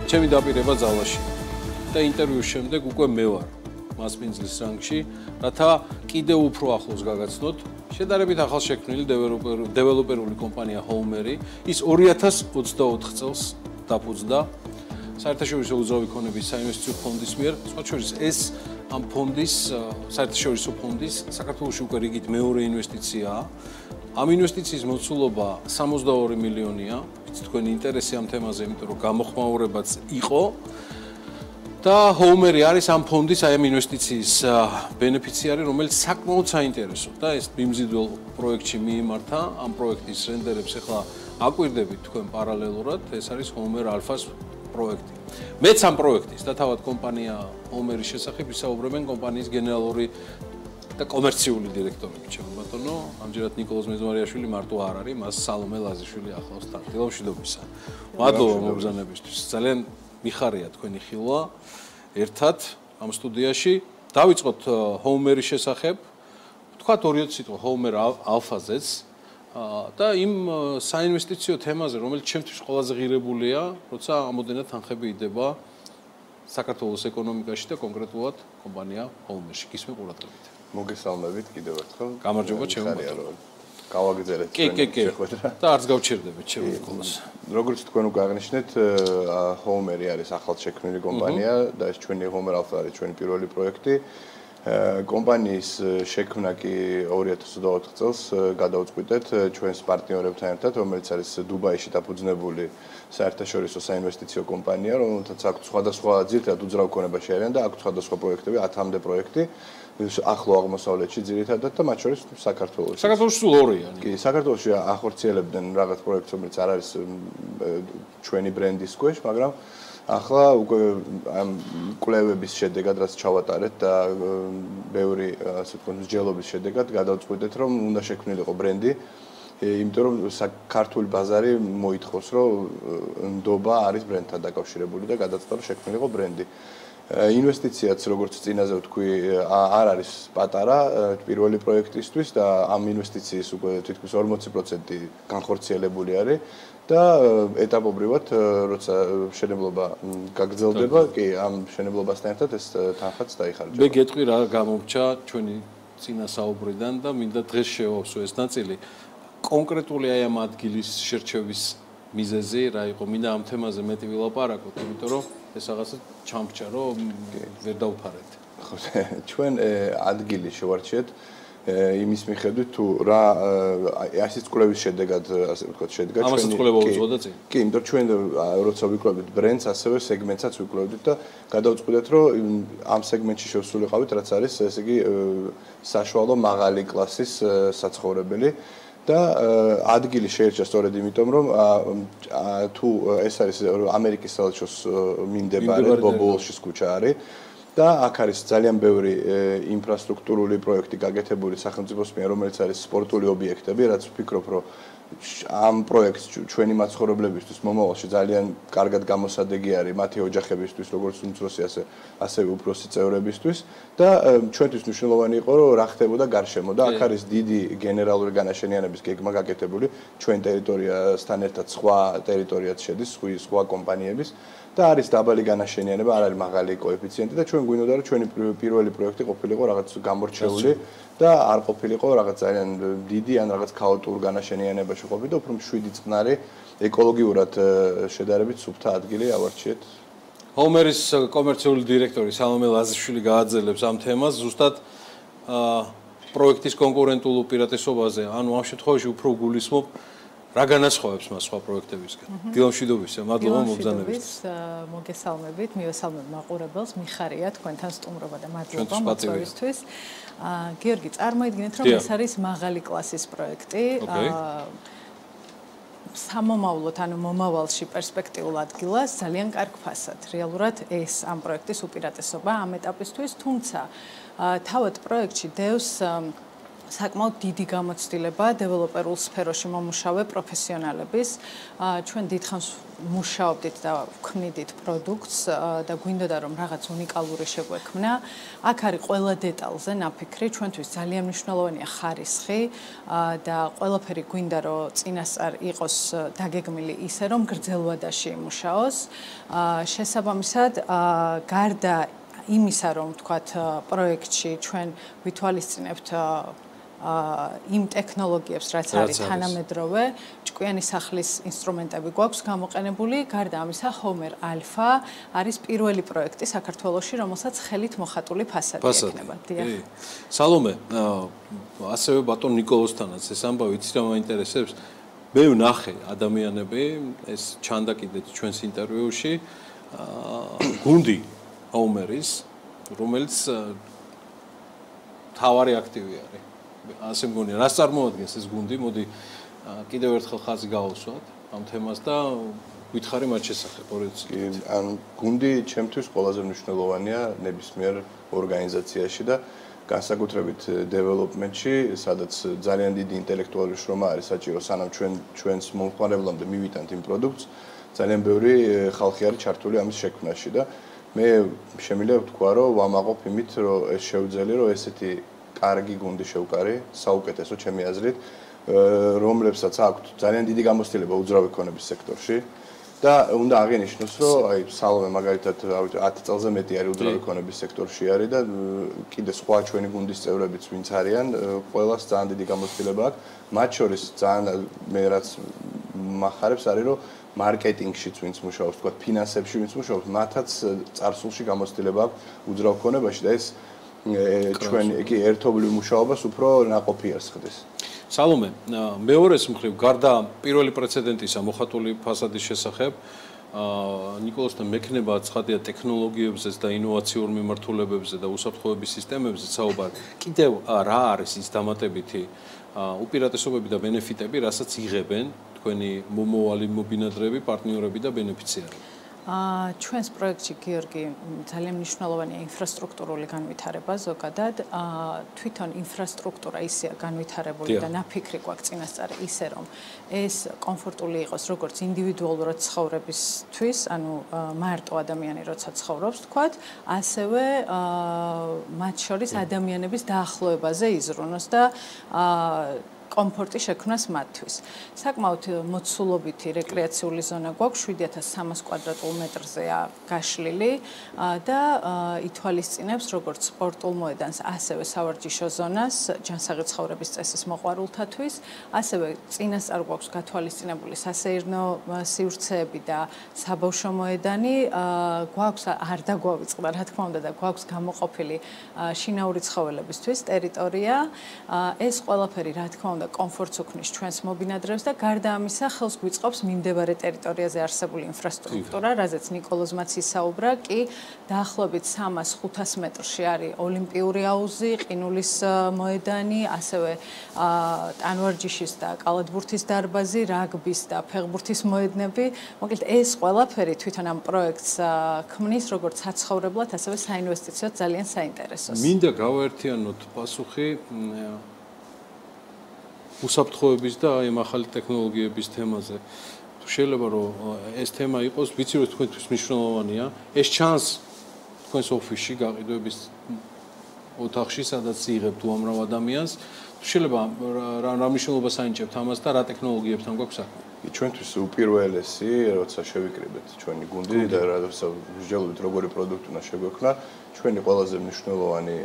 ჩემი დაპირება ძალაში და ინტერვიუს შემდეგ უკვე მე ვარ მასპინძლის რანგში, რათა კიდევ უფრო ახლოს გაგაცნოთ შედარებით ახალშექმნილი დეველოპერული კომპანია Homer-ი, ის 2024 წელს დაფუძნდა საერთაშორისო უძრავი ქონების საინვესტიციო ფონდის მიერ, სხვა შორის ეს ამ ფონდის საერთაშორისო ფონდის საქართველოში უკვე რიგით მეორე ინვესტიციაა. ამ ინვესტიციის მოცულობა 62 მილიონია, ვიცით თქვენი ინტერესი ამ თემაზე, იმიტომ რომ გამოხმაურებაც იყო. და Homer-ი არის ამ ფონდის ამ ინვესტიციის ბენეფიციარი, რომელიც საკმაოდ საინტერესო და ეს მიმზიდველ პროექტში მიიმართა. ამ პროექტის რენდერებს ახლა აკვირდებით თქვენ პარალელურად, ეს არის Homer Alpha-ს პროექტი. მეც ამ პროექტის და თავად კომპანია Homer-ის შესახებ ვისაუბრებენ კომპანიის გენერალური და კომერციული დირექტორები, ჩემო ბატონო, ამჯერად ნიკოლოზ მეზმარიაშვილი მარტო არ არის, მას სალომე ლაზიშვილი ახლავს თან. მშვიდობისა. მადლობა მობრძანებისთვის. ძალიან მიხარია თქვენი ხილვა ერთად ამ სტუდიაში. დავიწყოთ Homer-ის შესახებ. ვთქვათ 2 სიტყვა Homer Alpha-ზეც და იმ საინვესტიციო თემაზე, რომელიც ჩემთვის ყველაზე ღირებულია, როცა ამოდენად თანხები იდება საქართველოს ეკონომიკაში და კონკრეტულად კომპანია Homer-ში. გისმენ ყურადღებით. მოგესალმებით კიდევ ერთხელ. გამარჯობა ჩემო ბატონო. გავაგრძელეთ შეხვედრა. და არც გავჩერდებით ჩემო ნიკოლოზ. როგორც თქვენ უკვე აღნიშნეთ, Homer-ი არის ახალშექმნილი კომპანია და ეს ჩვენი Homer Alpha არის ჩვენი პირველი პროექტი. კომპანიის შექმნა კი 2024 წელს გადაუწყვეტეთ ჩვენს პარტნიორებთან ერთად, რომელიც არის დუბაიში დაფუძნებული საერთაშორისო საინვესტიციო კომპანია, რომელთაც აქვს სხვადასხვა ძირითადად უძრავ ქონებაში არიან და აქვს სხვადასხვა პროექტები, 10-მდე პროექტი. ახლო აღმოსავლეთში ძირითადად და მათ შორის საქართველოში. საქართველოში სულ 2-ია. კი, საქართველოში ახორციელებდნენ რაღაც პროექტს, რომელიც არ არის ჩვენი ბრენდის ქვეშ, მაგრამ ახლა უკვე ამ კვლევების შედეგად, რაც ჩავატარეთ და ბევრი, ასე ვთქვათ, მსჯელობის შედეგად გადავწყვეტეთ, რომ უნდა შექმნილიყო ბრენდი, იმიტომ რომ საქართველოს ბაზარი მოითხოვს, რომ ნდობა არის ბრენდთან დაკავშირებული და გადაწყდა, რომ შექმნილიყო ბრენდი. ინვესტიციაც როგორც წინაზე ვთქვი, არ არის პატარა პირველი პროექტისთვის და ამ ინვესტიციის უკვე თითქმის 40% განხორციელებული არის და ეტაპობრივად როცა მშენებლობა გაგრძელდება, კი, ამ მშენებლობასთან ერთად ეს თანხაც დაიხარჯება. მე გეტყვი რა გამომრჩა ჩვენი წინა საუბრიდან და მინდა დღეს შევავსო ეს ნაწილი. კონკრეტული აი ამ ადგილის შერჩევის მიზეზი რა იყო? მინდა ამ თემაზე მეტი ვილაპარაკოთ, იმიტომ რომ ეს რაღაცა ჩამრჩა, რომ ვერ დავფარეთ. ხო, ჩვენ ადგილი შევარჩიეთ იმის მიხედვით თუ რა ასეთ კვლევის შედეგად, ასე ვთქვათ, შედგა ჩვენი. ამასაც კვლევა უძღვოდა წინ? კი, იმიტომ ჩვენ როცა ვიკვლევდით ბრენდს, ასევე სეგმენტსაც ვიკვლევდით და გადავწყვეტეთ, რომ ამ სეგმენტში შევსულიყავით, რაც არის, ესე იგი, საშუალო მაღალი კლასის საცხოვრებელი. და ადგილი შეერჩა სწორედ იმიტომ, რომ თუ ეს არის ამერიკის საელჩოს მიმდებარე ბობოლშის ქუჩა არის და აქ არის ძალიან ბევრი ინფრასტრუქტურული პროექტი გაკეთებული სახელმწიფოს მიერ, რომელიც არის სპორტული ობიექტები, რაც ვფიქრობ, რომ ამ პროექტს ჩვენი მაცხოვრებლებისთვის მომავალში ძალიან კარგად გამოსადეგი არის მათი ოჯახებისთვის, როგორც უმცროსი, ასევე უფროსი წევრებისთვის და ჩვენთვის მნიშვნელოვანი იყო, რომ რა ხდებოდა გარშემო და აქ არის დიდი გენერალური განაშენიანების გეგმა გაკეთებული, ჩვენ ტერიტორიასთან ერთად სხვა ტერიტორიაც შედის, სხვა კომპანიების და არის დაბალი განაშენიანება, არ არის მაღალი კოეფიციენტი და ჩვენ გვინდოდა, რომ ჩვენი პირველი პროექტი ყოფილიყო რაღაც გამორჩეული და არ ყოფილიყო რაღაც ძალიან დიდი ან რაღაც ქაოტურ განაშენიანებაში ყოფილი და უფრო მშვიდი წყნარი ეკოლოგიურად შედარებით სუფთა ადგილი ავარჩიეთ. Homer-ის კომერციული დირექტორი სალომე ლაზიშვილი გააძელებს ამ თემას ზუსტად პროექტის კონკურენტულ უპირატესობაზე, ანუ ამ შემთხვევაში უფრო გულისხმობ რა განასხვავებს მას სხვა პროექტებისგან. დილამშვიდობისა, მადლობა მოგზაურობისთვის. მოგესალმებით, მივესალმებ მაყურებელს, მიხარია თქვენთან სტუმრობა და მადლობა მოწვევისთვის. გიორგი, წარმოიდგინეთ, რომ ეს არის მაღალი კლასის პროექტი. სამომავლოდ, ანუ მომავალში პერსპექტიულ ადგილას ძალიან კარგ ფასად. რეალურად ეს ამ პროექტის უპირატესობა ამ ეტაპისთვის, თუმცა თავად პროექტში დევს საკმაოდ დიდი გამოცდილება დეველოპერულ სფეროში მომუშავე პროფესიონალების. ჩვენ დიდხანს მუშაობდით და ვქმნიდით პროდუქტს და გვინდოდა რომ რაღაც უნიკალური შეგვექმნა. აქ არის ყველა დეტალზე ნაფიქრი, ჩვენთვის ძალიან მნიშვნელოვანია ხარისხი და ყველაფერი გვინდა რომ წინასწარ იყოს დაგეგმილი ისე რომ გრძელვადაში იმუშაოს. შესაბამისად, გარდა იმისა რომ ვთქვათ პროექტში ჩვენ ვითვალისწინებთ იმ ტექნოლოგიებს, რაც არის თანამედროვე, ჭკვიანი სახლის ინსტრუმენტები გვაქვს გამოყენებული, გარდა ამისა Homer Alpha არის პირველი პროექტი საქართველოში, რომელსაც ხელით მოხატული ფასადი ექნება. დიახ. სალომე, ასევე ბატონ ნიკოლოსთანაც ეს ამბავი იცი რა მაინტერესებს. მე ვნახე ადამიანები, ეს ჩანდა კიდეც ჩვენს ინტერვიუში, გუნდი Homer-ის, რომელიც თავარი აქტივი არის. ასე მგონია, რას წარმოადგენს ეს გუნდი? მოდი კიდევ ერთხელ ხაზი გავუსვათ ამ თემას და გითხარი მათ შესახებ ორიციი. ან გუნდი ჩემთვის ყველაზე მნიშვნელოვანია ნებისმიერ ორგანიზაციაში და განსაკუთრებით დეველოპმენტში, სადაც ძალიან დიდი ინტელექტუალური შრომა არის საჭირო, სანამ ჩვენს მომხმარებლამდე მივიტანთ იმ პროდუქტს, ძალიან ბევრი ხალხი არის ჩართული ამის შექმნაში და მე შემიძლია ვთქვა, რომ ვამაყობ იმით, რომ ეს შეუძლია, რომ ესეთი კარგი გუნდი შევკარი, საუკეთესო ჩემი აზრით, რომლებსაც აქვთ ძალიან დიდი გამოცდილება უძრავი ქონების სექტორში და უნდა აღინიშნოს, რომ აი სალომე მაგალითად 10 წელზე მეტი არის უძრავი ქონების სექტორში არის და კიდე სხვა ჩვენი გუნდის წევრებიც ვინც არიან, ყველას ძალიან დიდი გამოცდილება აქვს. მათ შორის ძალიან მე რაც მახარებს არის, რომ მარკეტინგშიც ვინც მუშაობს, თქვა ფინანსებში ვინც მუშაობს, მათაც წარსულში გამოცდილება აქვს უძრავ ქონებაში და ეს ჩვენ იგი ერთობლივ მუშაობას უფრო ნაყოფიერს ხდის. სალომე, მეორეს მხრივ, გარდა პირველი პრეცედენტისა მოხატული ფასადის შესახებ, ნიკოლოსთან მექნება ცხადია ტექნოლოგიებზეც და ინოვაციურ მიმართულებებზე და უსაფრთხოების სისტემებზე საუბარი. კიდევ რა არის ის დამატებითი უპირატესობები და ბენეფიტები, რასაც იღებენ თქვენი მომავალი მობინადრეები, პარტნიორები და ბენეფიციარები? ჩვენს პროექტში გიორგი ძალიან მნიშვნელოვანია ინფრასტრუქტურული განვითარება ზოგადად. თვითონ ინფრასტრუქტურა ისეა განვითარებული და ნაფიქრი გვაქვს წინასწარ ისე რომ ეს კომფორტული იყოს როგორც ინდივიდუალურად ცხოვრებისთვის, ანუ მარტო ადამიანი როცა ცხოვრობს, თქვათ, ასევე მათ შორის ადამიანების დაახლოებაზე იზრუნოს და კომფორტი შექმნას მათთვის. საკმაოდ მოცულობითი რეკრეაციული ზონა გვაქვს 7300 კვადრატულ მეტრზეა გაშლილი და ითვალისწინებს როგორც სპორტულ მოედანს, ასევე სავარჯიშო ზონას, ჯანსაღი ცხოვრების წესის მოყვარულთათვის, ასევე წინასწარ გვაქვს გათვალისწინებული სასეირნო სივრცეები და საბავშვო მოედანი, გვაქვს არ დაგვავიწყდა, რა თქმა უნდა და გვაქვს გამოყოფილი შინაური ცხოველებისთვის ტერიტორია. ეს ყველაფერი რა თქმა უნდა კომფორტს უქმნის ჩვენს მობინადრეებს და გარდა ამისა ხელს გვიწყობს მიმდებარე ტერიტორიაზე არსებული ინფრასტრუქტურა, რაზეც ნიკოლოზმაც ისაუბრა, კი დაახლოებით 300-500 მეტრში არის ოლიმპიური აუზი, ყინულის მოედანი, ასევე ტანვარჯიშის და კალათბურთის დარბაზი, რაგბის და ფეხბურთის მოედნები. მოკლედ ეს ყველაფერი თვითონ ამ პროექტს ქმნის როგორც საცხოვრებლად, ასევე საინვესტიციოდ ძალიან საინტერესოს. მინდა გავაერთიანოთ პასუხი უსაფრთხოების და აი ახალი ტექნოლოგიების თემაზე. შეიძლება რომ ეს თემა იყოს, ვიცი რომ თქვენთვის მნიშვნელოვანია. ეს ჩანს თქვენს ოფისში გაყიდვების ოთახში, სადაც იღებთ უამრავ ადამიანს. შეიძლება რა მნიშვნელობას აინჭებთ ამას და რა ტექნოლოგიებთან გვაქვს საქმე? ჩვენთვის უპირველესი, როცა შევიკრიბეთ ჩვენი გუნდი და როცა ვსჯელობთ როგორი პროდუქტი უნდა შეგვექმნა, ჩვენი ყველაზე მნიშვნელოვანი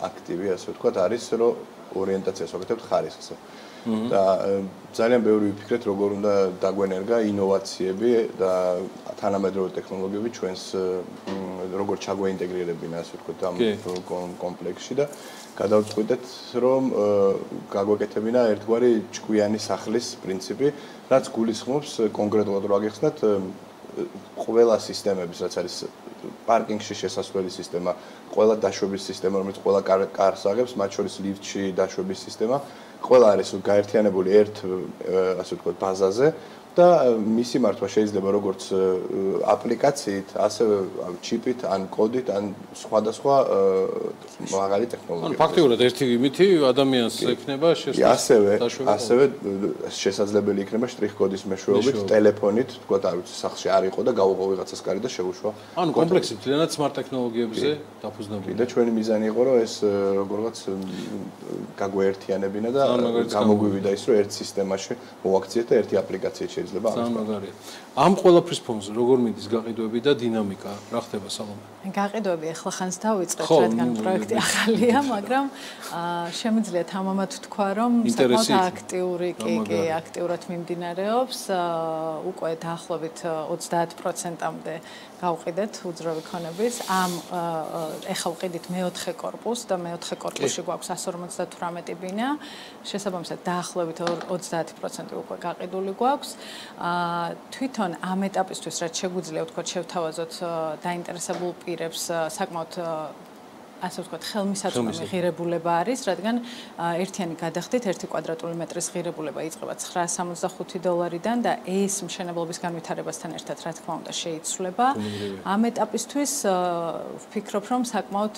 აქტივი, ასე ვთქვათ, არის რომ ორიენტაციას ვაკეთებთ ხარისხზე. და ძალიან ბევრი ვიფიქრეთ როგორ უნდა დაგვენერგა ინოვაციები და თანამედროვე ტექნოლოგიები ჩვენს როგორ ჩაგვეინტეგრირებინა ასე ვთქვათ ამ კომპლექსში და გადავწყვიტეთ რომ გაგვეკეთებინა ერთგვარი ჭკვიანი სახლის პრინციპი, რაც გულისხმობს კონკრეტულად რო აგეხსნათ ყველა სისტემების, რაც არის პარკინგში შესასვლელი სისტემა, ყველა დაშვების სისტემა, რომელიც ყველა კარს აღებს, მათ შორის ლიფტში დაშვების სისტემა, ყველა არის გაერთიანებული ერთ ასე ვთქვათ ბაზაზე და მისი მართვა შეიძლება როგორც აპლიკაციით, ასევე ჩიპით, ან კოდით, ან სხვადასხვა მაღალი ტექნოლოგიით. ფაქტიურად ერთი იმითი ადამიანს ექნება ასევე შესაძლებელი იქნება შტრიხ-კოდის მეშვეობით, ტელეფონით, თქვათ, არ ვიცი, სახლში არ იყო და გაუღო ვიღაცას კარი და შეუშვა. ანუ კომპლექსი მთლიანად სმარტ ტექნოლოგიებზე დაფუძნებული. და ჩვენი მიზანი იყო, რომ ეს როგორღაც გაგვეერთიანებინა და გამოგვივიდა ის, რომ ერთ სისტემაში მოვაქციეთ და ერთი აპლიკაციით შეიძლება ძალიან მაგარია. ამ ყველაფრის ფონზე როგორ მიდის გაყიდვები და დინამიკა? რა ხდება სალომე? გაყიდვები ახლა ხანს დავიწყეთ, რადგან პროექტი ახალია, მაგრამ შემიძლია თამამად ვთქვა, რომ საკმაოდ აქტიური, აქტიურად მიმდინარეობს. უკვე დაახლოებით 30%-მდე გავყიდეთ უძრავი ქონების. ამ ეხლა ვყიდით მეოთხე კორპუსს და მეოთხე კორპუსში გვაქვს 158 ბინა. შესაბამისად დაახლოებით 30% უკვე გაყიდული გვაქვს. თვითონ ამ ეტაპისთვის რაც შეგვიძლია ვთქვათ შევთავაზოთ დაინტერესებულ პირებს საკმაოდ ასე ვთქვათ, ხელმისაწვდომი ღირებულება არის, რადგან ერთიანი გადახდით 1 კვადრატული მეტრის ღირებულება იწყება $965-დან და ეს მშენებლობის განვითარებასთან ერთად, რა თქმა უნდა, შეიცვლება. ამ ეტაპისთვის ვფიქრობ, რომ საკმაოდ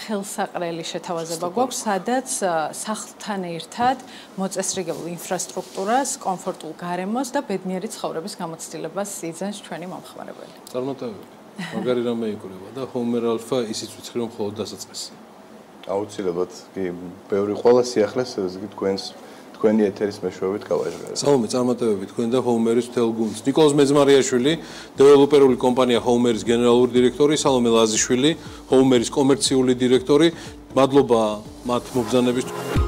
ხელსაყრელი შეთავაზება გვაქვს, სადაც სახლთან ერთად მოწესრიგებულ ინფრასტრუქტურას, კომფორტულ გარემოს და ბედნიერი ცხოვრების გამოცდილებას იძენს ჩვენი მომხმარებელი. წარმატებები. მაგარი რამე იკვრება და Homer Alpha ისიც ვიცი რომ მხოლოდ დასაწყისი. აუცილებლად, კი, ბევრი ყველა სიახლეს თქვენი ეთერის მეშვეობით გავაჟღერებ. სალომე, წარმატებები თქვენ და Homer-ის მთელ გუნდს. ნიკოლოზ მეძმარიაშვილი, დეველოპერული კომპანია Homer-ის გენერალური დირექტორი, სალომე ლაზიშვილი, Homer-ის კომერციული დირექტორი. მადლობა მათ მობრძანებისთვის.